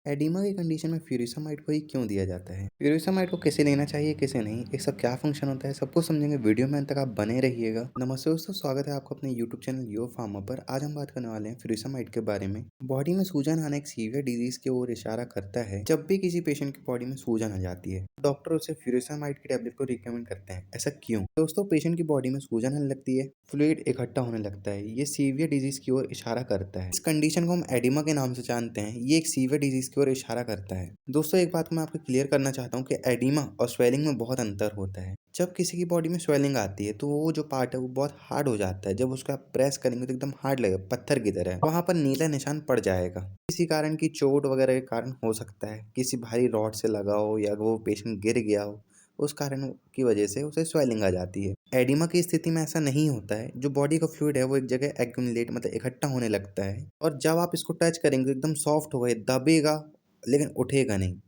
Oedema की condition में फ्यूरिसमाइड को ही क्यों दिया जाता है? फ्यूरिसमाइड को किसे लेना चाहिए, किसे नहीं, एक सब क्या फंक्शन होता है, सब कुछ समझेंगे। वीडियो में अंत तक आप बने रहिएगा। नमस्ते दोस्तों, स्वागत है आपको अपने यूट्यूब चैनल योर फार्मर पर। आज हम बात करने वाले हैं फ्यूरिसमाइड के बारे में। बॉडी में सूजन आना एक सीवियर डिजीज की ओर इशारा करता है। जब भी किसी पेशेंट की बॉडी में सूजन आ जाती है, डॉक्टर उसे फ्यूरिसमाइड की टेबलेट को रिकमेंड करते हैं। ऐसा क्यों? दोस्तों, पेशेंट की बॉडी में सूजन आने लगती है, फ्लूइड इकट्ठा होने लगता है, ये सीवियर डिजीज की ओर इशारा करता है। इस कंडीशन को हम एडिमा के नाम से जानते हैं। ये एक सीवियर डिजीज की ओर इशारा करता है। दोस्तों, एक बात को मैं आपको क्लियर करना चाहता हूँ कि एडिमा और स्वेलिंग में बहुत अंतर होता है। जब किसी की बॉडी में स्वेलिंग आती है तो वो जो पार्ट है वो बहुत हार्ड हो जाता है। जब उसको आप प्रेस करेंगे तो एकदम हार्ड लगेगा, पत्थर की तरह। वहां पर नीला निशान पड़ जाएगा। किसी कारण की चोट वगैरह के कारण हो सकता है, किसी भारी रॉड से लगा हो या वो पेशेंट गिर गया हो, उस कारण की वजह से उसे स्वेलिंग आ जाती है। एडिमा की स्थिति में ऐसा नहीं होता है। जो बॉडी का फ्लूइड है वो एक जगह एक्यूमुलेट मतलब इकट्ठा होने लगता है, और जब आप इसको टच करेंगे एकदम सॉफ्ट होगा, दबेगा लेकिन उठेगा नहीं।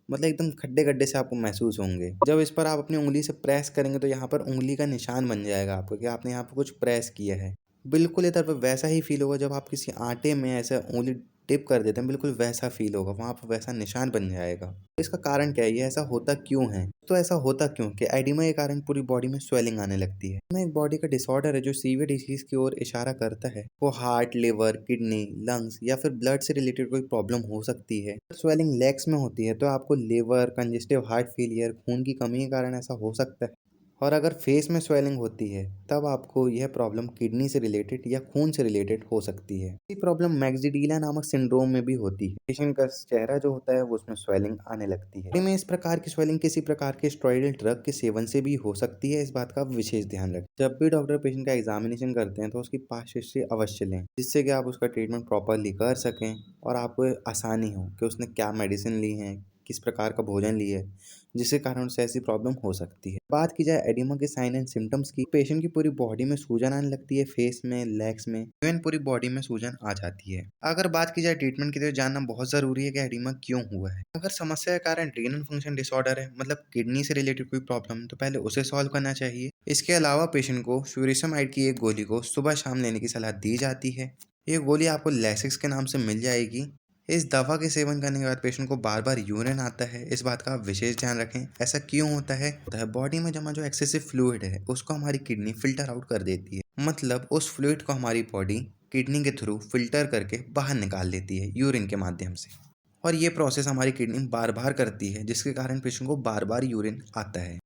मतलब एकदम खड्डे खड्डे से आपको महसूस होंगे। जब इस पर आप अपनी उंगली से प्रेस करेंगे तो यहाँ पर उंगली का निशान बन जाएगा आपको कि आपने यहाँ पर कुछ प्रेस किया है। बिल्कुल इधर पर वैसा ही फील होगा जब आप किसी आटे में ऐसा उंगली डिप कर देते हैं, बिल्कुल वैसा फील होगा, वहाँ पर वैसा निशान बन जाएगा। तो इसका कारण क्या है, ये ऐसा होता क्यों है? तो ऐसा होता क्यों कि एडिमा के कारण पूरी बॉडी में स्वेलिंग आने लगती है। में एक बॉडी का डिसऑर्डर है जो सीवियर डिसीज की ओर इशारा करता है। वो हार्ट, लिवर, किडनी, लंग्स या फिर ब्लड से रिलेटेड कोई प्रॉब्लम हो सकती है। स्वेलिंग लेग्स में होती है तो आपको लिवर, कंजेस्टिव हार्ट फेलियर, खून की कमी के कारण ऐसा हो सकता है। और अगर फेस में स्वेलिंग होती है तब आपको यह प्रॉब्लम किडनी से रिलेटेड या खून से रिलेटेड हो सकती है। ये प्रॉब्लम मैक्सिडिला नामक सिंड्रोम में भी होती है। पेशेंट का चेहरा जो होता है वो उसमें स्वेलिंग आने लगती है। में इस प्रकार की स्वेलिंग किसी प्रकार के स्टेरॉइडल ड्रग के सेवन से भी हो सकती है। इस बात का विशेष ध्यान रखें। जब भी डॉक्टर पेशेंट का एग्जामिनेशन करते हैं तो उसकी पास्ट हिस्ट्री अवश्य लें, जिससे कि आप उसका ट्रीटमेंट प्रॉपरली कर सकें और आपको आसानी हो कि उसने क्या मेडिसिन ली है, किस प्रकार का भोजन लिया है, जिसके कारण उससे ऐसी प्रॉब्लम हो सकती है। बात की जाए एडिमा के साइन एंड सिम्टम्स की, पेशेंट की पूरी बॉडी में सूजन आने लगती है, फेस में, लेग्स में, इवन पूरी बॉडी में सूजन आ जाती है। अगर बात की जाए ट्रीटमेंट की तो जानना बहुत जरूरी है कि एडिमा क्यों हुआ है। अगर समस्या का कारण रीनल फंक्शन डिसऑर्डर है, मतलब किडनी से रिलेटेड कोई प्रॉब्लम है, तो पहले उसे सॉल्व करना चाहिए। इसके अलावा पेशेंट को फ्यूरिसमाइड की एक गोली को सुबह शाम लेने की सलाह दी जाती है। ये गोली आपको लैसिक्स के नाम से मिल जाएगी। इस दवा के सेवन करने के बाद पेशेंट को बार बार यूरिन आता है। इस बात का आप विशेष ध्यान रखें। ऐसा क्यों होता है बॉडी में जमा जो एक्सेसिव फ्लूइड है उसको हमारी किडनी फिल्टर आउट कर देती है। मतलब उस फ्लूइड को हमारी बॉडी किडनी के थ्रू फिल्टर करके बाहर निकाल देती है यूरिन के माध्यम से। और ये प्रोसेस हमारी किडनी बार बार करती है, जिसके कारण पेशेंट को बार बार यूरिन आता है।